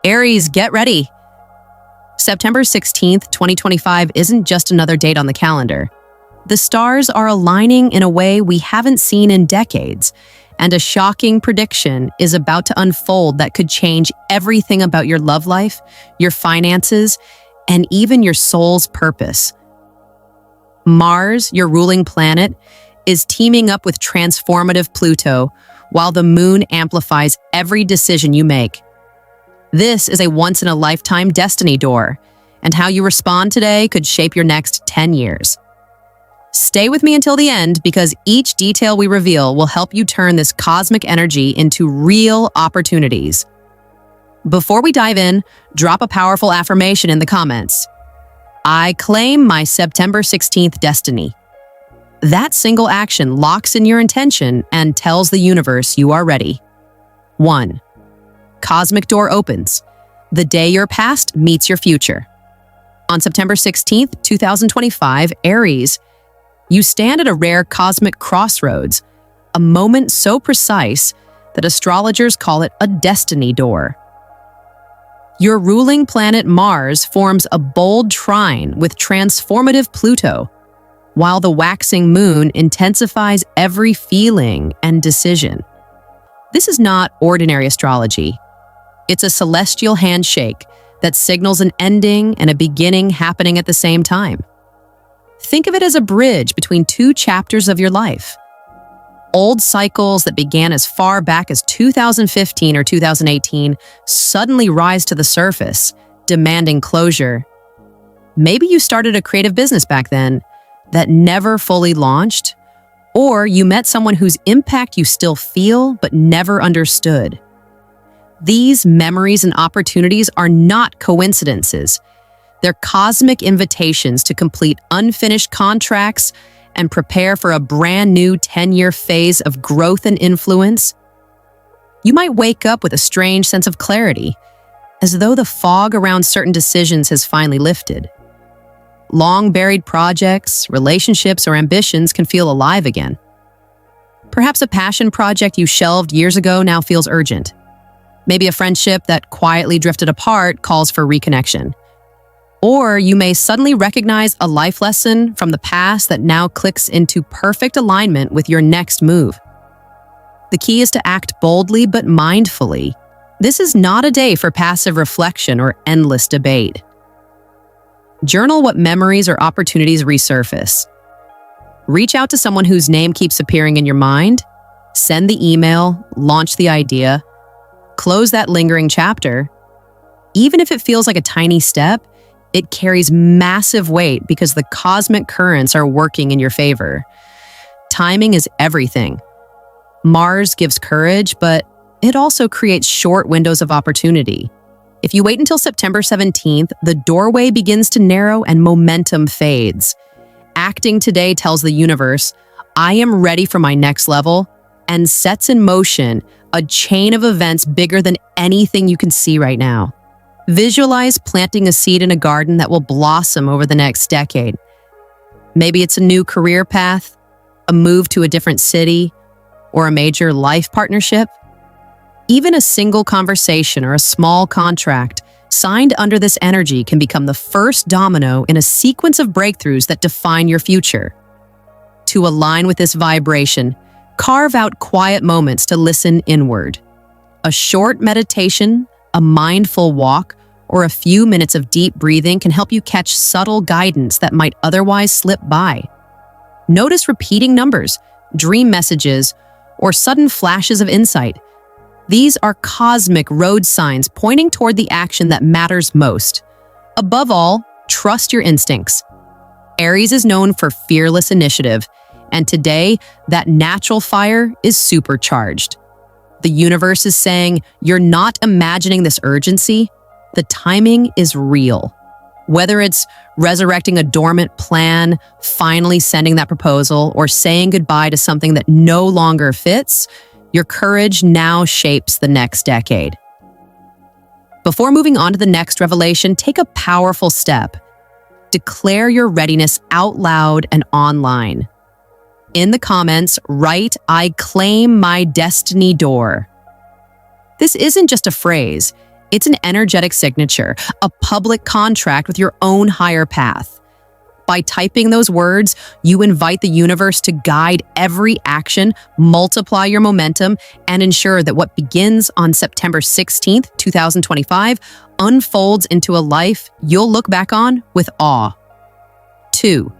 Aries, get ready. September 16th, 2025 isn't just another date on the calendar. The stars are aligning in a way we haven't seen in decades, and a shocking prediction is about to unfold that could change everything about your love life, your finances, and even your soul's purpose. Mars, your ruling planet, is teaming up with transformative Pluto, while the moon amplifies every decision you make. This is a once-in-a-lifetime destiny door, and how you respond today could shape your next 10 years. Stay with me until the end because each detail we reveal will help you turn this cosmic energy into real opportunities. Before we dive in, drop a powerful affirmation in the comments. I claim my September 16th destiny. That single action locks in your intention and tells the universe you are ready. 1. Cosmic door opens. The day your past meets your future. On September 16th, 2025, Aries, you stand at a rare cosmic crossroads, a moment so precise that astrologers call it a destiny door. Your ruling planet Mars forms a bold trine with transformative Pluto, while the waxing moon intensifies every feeling and decision. This is not ordinary astrology. It's a celestial handshake that signals an ending and a beginning happening at the same time. Think of it as a bridge between two chapters of your life. Old cycles that began as far back as 2015 or 2018 suddenly rise to the surface, demanding closure. Maybe you started a creative business back then that never fully launched, or you met someone whose impact you still feel but never understood. These memories and opportunities are not coincidences. They're cosmic invitations to complete unfinished contracts and prepare for a brand new 10-year phase of growth and influence. You might wake up with a strange sense of clarity, as though the fog around certain decisions has finally lifted. Long-buried projects, relationships, or ambitions can feel alive again. Perhaps a passion project you shelved years ago now feels urgent. Maybe a friendship that quietly drifted apart calls for reconnection. Or you may suddenly recognize a life lesson from the past that now clicks into perfect alignment with your next move. The key is to act boldly but mindfully. This is not a day for passive reflection or endless debate. Journal what memories or opportunities resurface. Reach out to someone whose name keeps appearing in your mind. Send the email, launch the idea, close that lingering chapter. Even if it feels like a tiny step, it carries massive weight because the cosmic currents are working in your favor. Timing is everything. Mars gives courage, but it also creates short windows of opportunity. If you wait until September 17th, the doorway begins to narrow and momentum fades. Acting today tells the universe, I am ready for my next level, and sets in motion a chain of events bigger than anything you can see right now. Visualize planting a seed in a garden that will blossom over the next decade. Maybe it's a new career path, a move to a different city, or a major life partnership. Even a single conversation or a small contract signed under this energy can become the first domino in a sequence of breakthroughs that define your future. To align with this vibration, carve out quiet moments to listen inward. A short meditation, a mindful walk, or a few minutes of deep breathing can help you catch subtle guidance that might otherwise slip by. Notice repeating numbers, dream messages, or sudden flashes of insight. These are cosmic road signs pointing toward the action that matters most. Above all, trust your instincts. Aries is known for fearless initiative, and today, that natural fire is supercharged. The universe is saying, you're not imagining this urgency. The timing is real. Whether it's resurrecting a dormant plan, finally sending that proposal, or saying goodbye to something that no longer fits, your courage now shapes the next decade. Before moving on to the next revelation, take a powerful step. Declare your readiness out loud and online. In the comments, write, I claim my destiny door. This isn't just a phrase. It's an energetic signature, a public contract with your own higher path. By typing those words, you invite the universe to guide every action, multiply your momentum, and ensure that what begins on September 16th, 2025, unfolds into a life you'll look back on with awe. 2.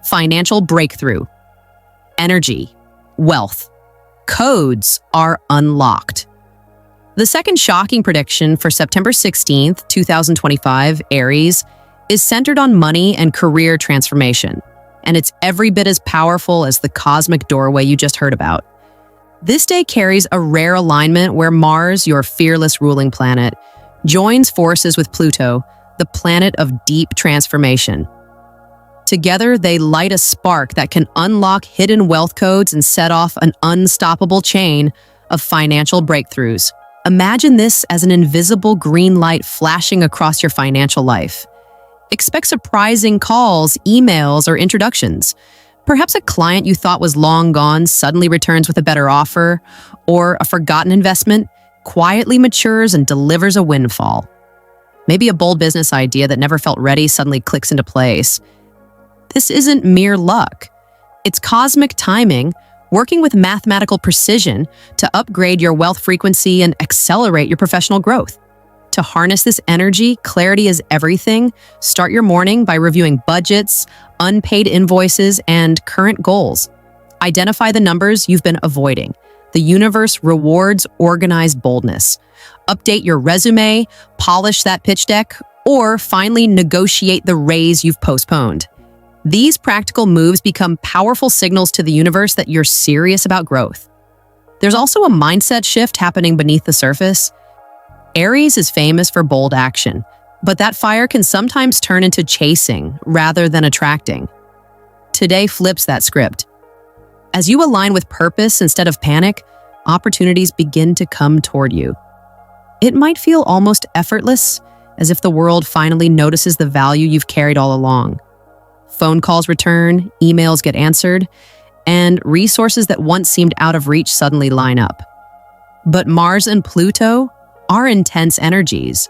Financial breakthrough. Energy. Wealth. Codes are unlocked. The second shocking prediction for September 16th, 2025, Aries, is centered on money and career transformation, and it's every bit as powerful as the cosmic doorway you just heard about. This day carries a rare alignment where Mars, your fearless ruling planet, joins forces with Pluto, the planet of deep transformation. Together, they light a spark that can unlock hidden wealth codes and set off an unstoppable chain of financial breakthroughs. Imagine this as an invisible green light flashing across your financial life. Expect surprising calls, emails, or introductions. Perhaps a client you thought was long gone suddenly returns with a better offer, or a forgotten investment quietly matures and delivers a windfall. Maybe a bold business idea that never felt ready suddenly clicks into place. This isn't mere luck. It's cosmic timing, working with mathematical precision to upgrade your wealth frequency and accelerate your professional growth. To harness this energy, clarity is everything. Start your morning by reviewing budgets, unpaid invoices, and current goals. Identify the numbers you've been avoiding. The universe rewards organized boldness. Update your resume, polish that pitch deck, or finally negotiate the raise you've postponed. These practical moves become powerful signals to the universe that you're serious about growth. There's also a mindset shift happening beneath the surface. Aries is famous for bold action, but that fire can sometimes turn into chasing rather than attracting. Today flips that script. As you align with purpose instead of panic, opportunities begin to come toward you. It might feel almost effortless, as if the world finally notices the value you've carried all along. Phone calls return, emails get answered, and resources that once seemed out of reach suddenly line up. But Mars and Pluto are intense energies.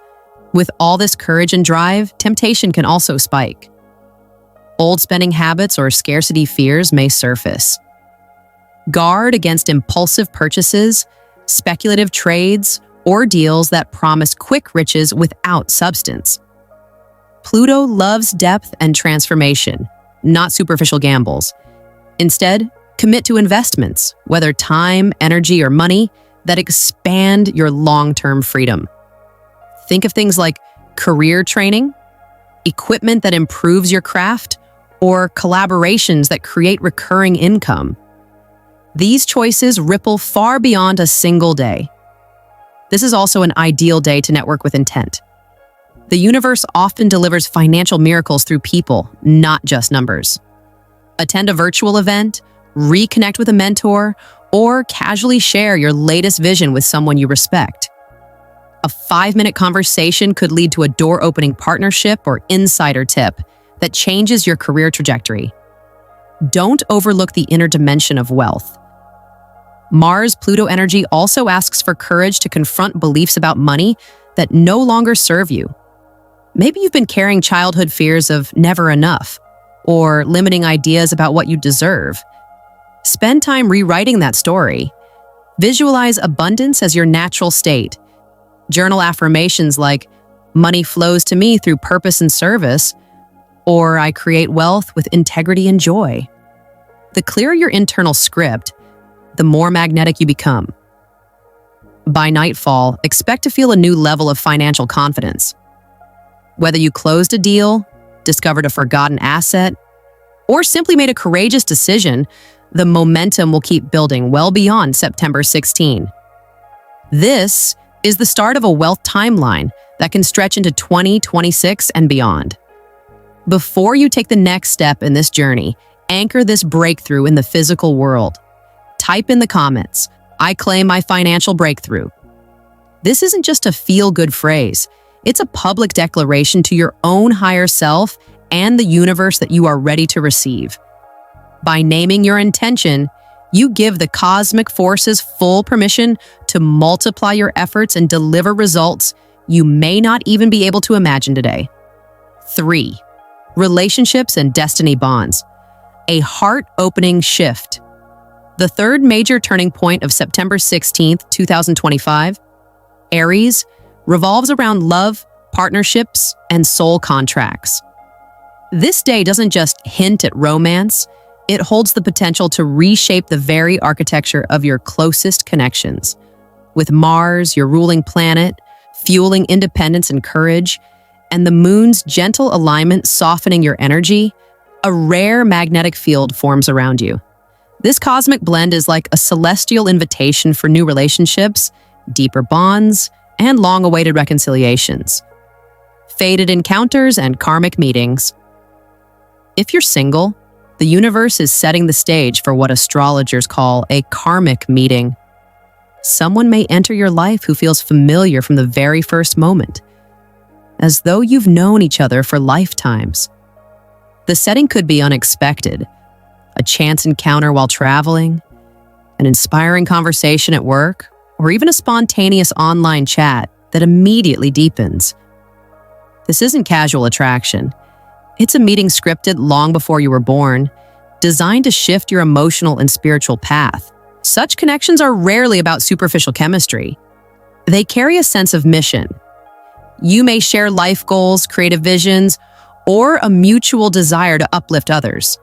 With all this courage and drive, temptation can also spike. Old spending habits or scarcity fears may surface. Guard against impulsive purchases, speculative trades, or deals that promise quick riches without substance. Pluto loves depth and transformation, not superficial gambles. Instead, commit to investments, whether time, energy, or money, that expand your long-term freedom. Think of things like career training, equipment that improves your craft, or collaborations that create recurring income. These choices ripple far beyond a single day. This is also an ideal day to network with intent. The universe often delivers financial miracles through people, not just numbers. Attend a virtual event, reconnect with a mentor, or casually share your latest vision with someone you respect. A 5-minute conversation could lead to a door-opening partnership or insider tip that changes your career trajectory. Don't overlook the inner dimension of wealth. Mars-Pluto energy also asks for courage to confront beliefs about money that no longer serve you. Maybe you've been carrying childhood fears of never enough, or limiting ideas about what you deserve. Spend time rewriting that story. Visualize abundance as your natural state. Journal affirmations like, "Money flows to me through purpose and service," or "I create wealth with integrity and joy." The clearer your internal script, the more magnetic you become. By nightfall, expect to feel a new level of financial confidence. Whether you closed a deal, discovered a forgotten asset, or simply made a courageous decision, the momentum will keep building well beyond September 16. This is the start of a wealth timeline that can stretch into 2026 and beyond. Before you take the next step in this journey, anchor this breakthrough in the physical world. Type in the comments, "I claim my financial breakthrough." This isn't just a feel-good phrase. It's a public declaration to your own higher self and the universe that you are ready to receive. By naming your intention, you give the cosmic forces full permission to multiply your efforts and deliver results you may not even be able to imagine today. 3. Relationships and destiny bonds. A heart-opening shift. The third major turning point of September 16th, 2025, Aries, revolves around love, partnerships, and soul contracts. This day doesn't just hint at romance, it holds the potential to reshape the very architecture of your closest connections. With Mars, your ruling planet, fueling independence and courage, and the moon's gentle alignment softening your energy, a rare magnetic field forms around you. This cosmic blend is like a celestial invitation for new relationships, deeper bonds, and long-awaited reconciliations. Fated encounters and karmic meetings. If you're single, the universe is setting the stage for what astrologers call a karmic meeting. Someone may enter your life who feels familiar from the very first moment, as though you've known each other for lifetimes. The setting could be unexpected, a chance encounter while traveling, an inspiring conversation at work, or even a spontaneous online chat that immediately deepens. This isn't casual attraction. It's a meeting scripted long before you were born, designed to shift your emotional and spiritual path. Such connections are rarely about superficial chemistry. They carry a sense of mission. You may share life goals, creative visions, or a mutual desire to uplift others.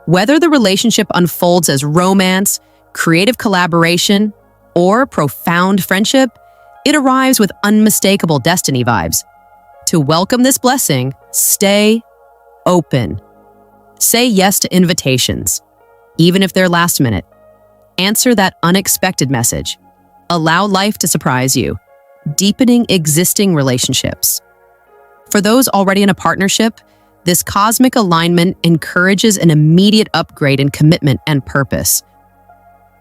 Whether the relationship unfolds as romance, creative collaboration, or profound friendship, it arrives with unmistakable destiny vibes. To welcome this blessing, stay open. Say yes to invitations, even if they're last minute. Answer that unexpected message. Allow life to surprise you, deepening existing relationships. For those already in a partnership, this cosmic alignment encourages an immediate upgrade in commitment and purpose.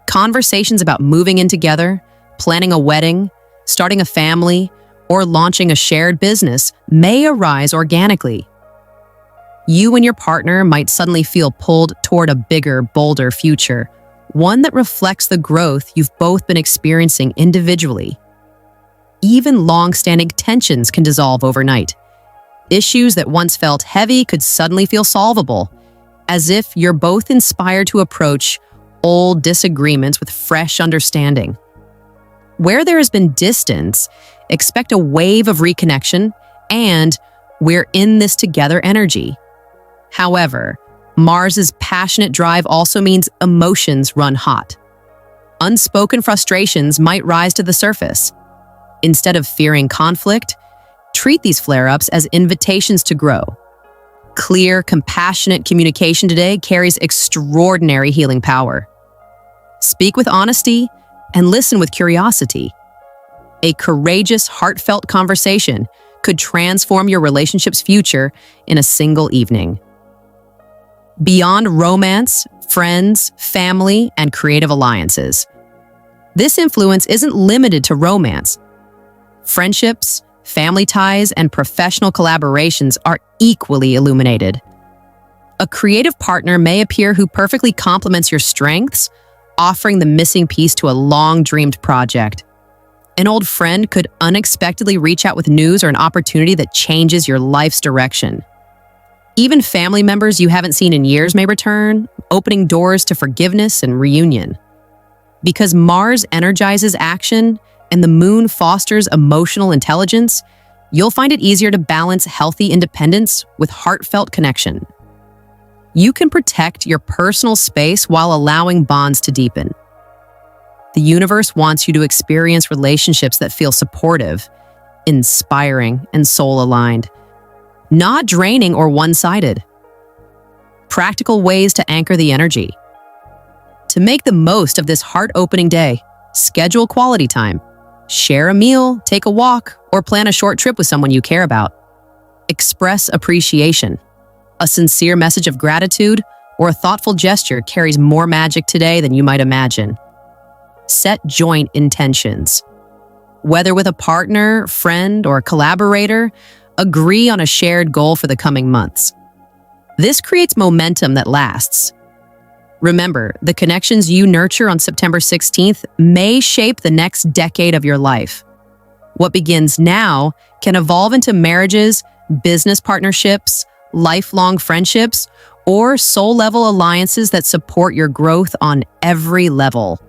Conversations about moving in together, planning a wedding, starting a family, or launching a shared business may arise organically. You and your partner might suddenly feel pulled toward a bigger, bolder future, one that reflects the growth you've both been experiencing individually. Even long-standing tensions can dissolve overnight. Issues that once felt heavy could suddenly feel solvable, as if you're both inspired to approach old disagreements with fresh understanding. Where there has been distance, expect a wave of reconnection and we're in this together energy. However, Mars's passionate drive also means emotions run hot. Unspoken frustrations might rise to the surface. Instead of fearing conflict, treat these flare-ups as invitations to grow. Clear, compassionate communication today carries extraordinary healing power. Speak with honesty and listen with curiosity. A courageous, heartfelt conversation could transform your relationship's future in a single evening. Beyond romance, friends, family, and creative alliances. This influence isn't limited to romance. Friendships, family ties, and professional collaborations are equally illuminated. A creative partner may appear who perfectly complements your strengths, offering the missing piece to a long-dreamed project. An old friend could unexpectedly reach out with news or an opportunity that changes your life's direction. Even family members you haven't seen in years may return, opening doors to forgiveness and reunion. Because Mars energizes action and the moon fosters emotional intelligence, you'll find it easier to balance healthy independence with heartfelt connection. You can protect your personal space while allowing bonds to deepen. The universe wants you to experience relationships that feel supportive, inspiring, and soul-aligned, not draining or one-sided. Practical ways to anchor the energy. To make the most of this heart-opening day, schedule quality time. Share a meal, take a walk, or plan a short trip with someone you care about. Express appreciation. A sincere message of gratitude or a thoughtful gesture carries more magic today than you might imagine. Set joint intentions. Whether with a partner, friend, or collaborator, agree on a shared goal for the coming months. This creates momentum that lasts. Remember, the connections you nurture on September 16th may shape the next decade of your life. What begins now can evolve into marriages, business partnerships, lifelong friendships, or soul-level alliances that support your growth on every level.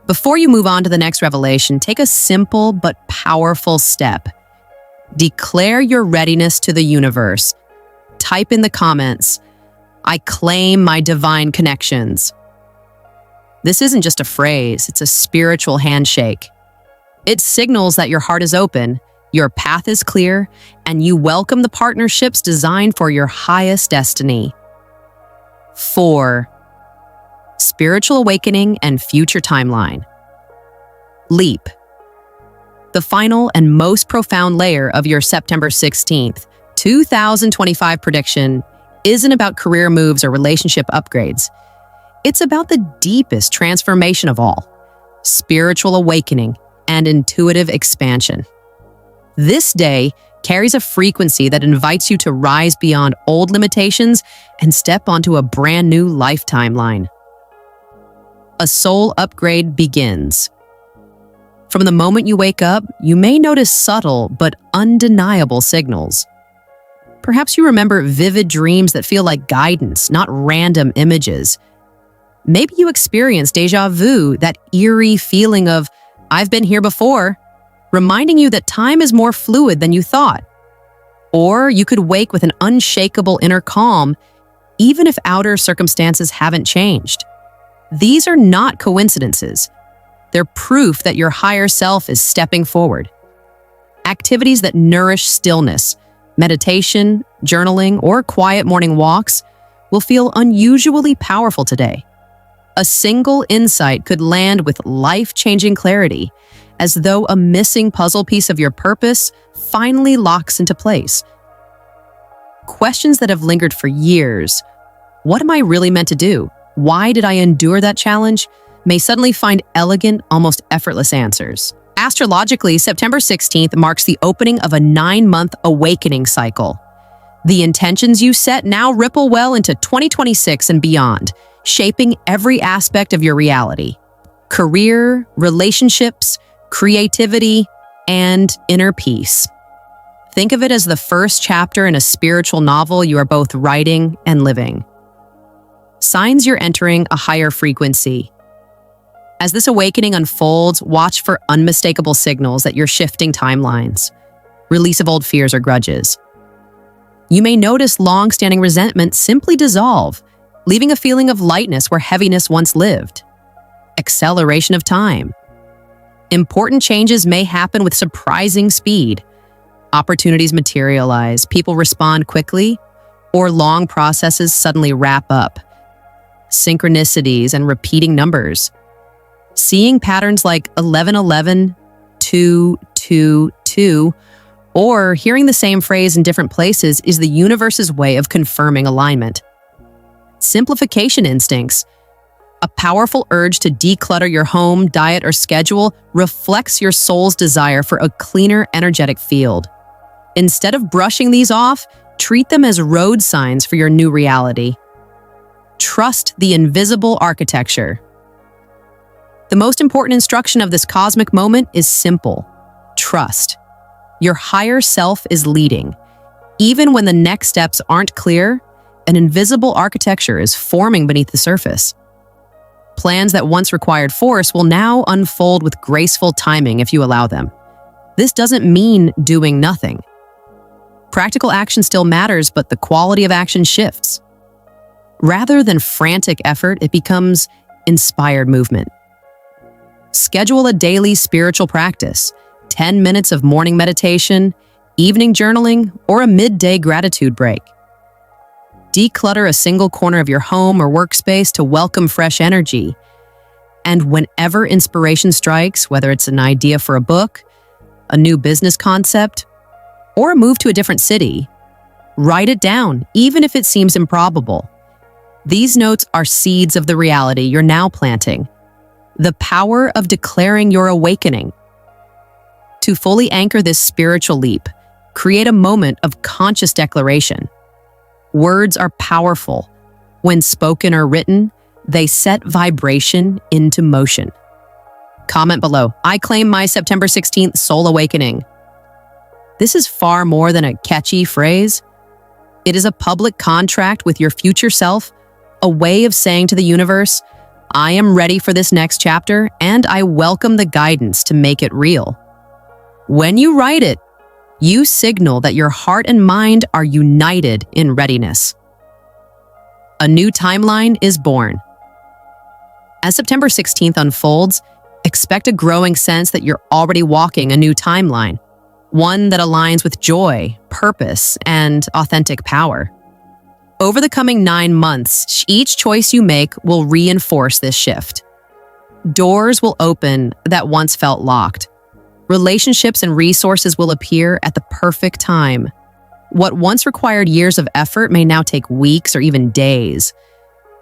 Before you move on to the next revelation, take a simple but powerful step. Declare your readiness to the universe. Type in the comments, "I claim my divine connections." This isn't just a phrase, it's a spiritual handshake. It signals that your heart is open, your path is clear, and you welcome the partnerships designed for your highest destiny. 4. Spiritual awakening and future timeline. Leap. The final and most profound layer of your September 16th, 2025 prediction isn't about career moves or relationship upgrades. It's about the deepest transformation of all, spiritual awakening and intuitive expansion. This day carries a frequency that invites you to rise beyond old limitations and step onto a brand new life timeline. A soul upgrade begins. From the moment you wake up, you may notice subtle but undeniable signals. Perhaps you remember vivid dreams that feel like guidance, not random images. Maybe you experience déjà vu, that eerie feeling of, "I've been here before," reminding you that time is more fluid than you thought. Or you could wake with an unshakable inner calm, even if outer circumstances haven't changed. These are not coincidences. They're proof that your higher self is stepping forward. Activities that nourish stillness, meditation, journaling, or quiet morning walks will feel unusually powerful today. A single insight could land with life-changing clarity, as though a missing puzzle piece of your purpose finally locks into place. Questions that have lingered for years, "What am I really meant to do? Why did I endure that challenge?" may suddenly find elegant, almost effortless answers. Astrologically, September 16th marks the opening of a 9-month awakening cycle. The intentions you set now ripple well into 2026 and beyond, shaping every aspect of your reality. Career, relationships, creativity, and inner peace. Think of it as the first chapter in a spiritual novel you are both writing and living. Signs you're entering a higher frequency. As this awakening unfolds, watch for unmistakable signals that you're shifting timelines. Release of old fears or grudges. You may notice long-standing resentment simply dissolve, leaving a feeling of lightness where heaviness once lived. Acceleration of time. Important changes may happen with surprising speed. Opportunities materialize, people respond quickly, or long processes suddenly wrap up. Synchronicities and repeating numbers. Seeing patterns like 1111, 222, or hearing the same phrase in different places is the universe's way of confirming alignment. Simplification instincts. A powerful urge to declutter your home, diet, or schedule reflects your soul's desire for a cleaner, energetic field. Instead of brushing these off, treat them as road signs for your new reality. Trust the invisible architecture. The most important instruction of this cosmic moment is simple. Trust. Your higher self is leading. Even when the next steps aren't clear, an invisible architecture is forming beneath the surface. Plans that once required force will now unfold with graceful timing if you allow them. This doesn't mean doing nothing. Practical action still matters, but the quality of action shifts. Rather than frantic effort, it becomes inspired movement. Schedule a daily spiritual practice, 10 minutes of morning meditation, evening journaling, or a midday gratitude break. Declutter a single corner of your home or workspace to welcome fresh energy. And whenever inspiration strikes, whether it's an idea for a book, a new business concept, or a move to a different city, write it down, even if it seems improbable. These notes are seeds of the reality you're now planting. The power of declaring your awakening. To fully anchor this spiritual leap, create a moment of conscious declaration. Words are powerful. When spoken or written, they set vibration into motion. Comment below, I claim my September 16th soul awakening. This is far more than a catchy phrase. It is a public contract with your future self, a way of saying to the universe, I am ready for this next chapter and I welcome the guidance to make it real. When you write it, you signal that your heart and mind are united in readiness. A new timeline is born. As September 16th unfolds, expect a growing sense that you're already walking a new timeline, one that aligns with joy, purpose, and authentic power. Over the coming 9 months, each choice you make will reinforce this shift. Doors will open that once felt locked. Relationships and resources will appear at the perfect time. What once required years of effort may now take weeks or even days.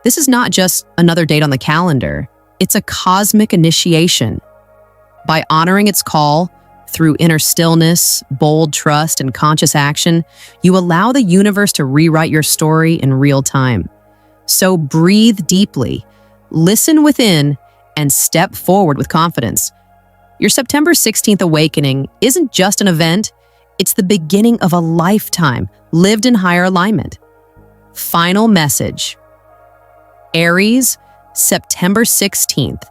This is not just another date on the calendar. It's a cosmic initiation. By honoring its call, through inner stillness, bold trust, and conscious action, you allow the universe to rewrite your story in real time. So breathe deeply, listen within, and step forward with confidence. Your September 16th awakening isn't just an event, it's the beginning of a lifetime lived in higher alignment. Final message. Aries, September 16th,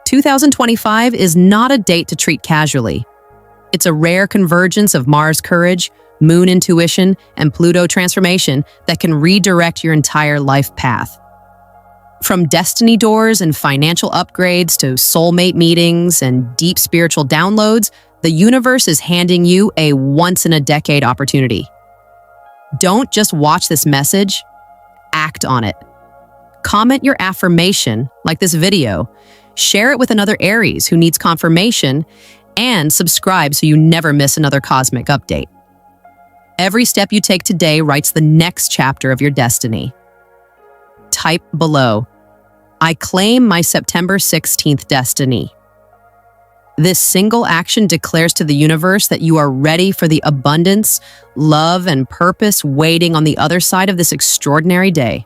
2025 is not a date to treat casually. It's a rare convergence of Mars courage, Moon intuition, and Pluto transformation that can redirect your entire life path. From destiny doors and financial upgrades to soulmate meetings and deep spiritual downloads, the universe is handing you a once-in-a-decade opportunity. Don't just watch this message, act on it. Comment your affirmation, like this video, share it with another Aries who needs confirmation, and subscribe so you never miss another cosmic update. Every step you take today writes the next chapter of your destiny. Type below, I claim my September 16th destiny. This single action declares to the universe that you are ready for the abundance, love, and purpose waiting on the other side of this extraordinary day.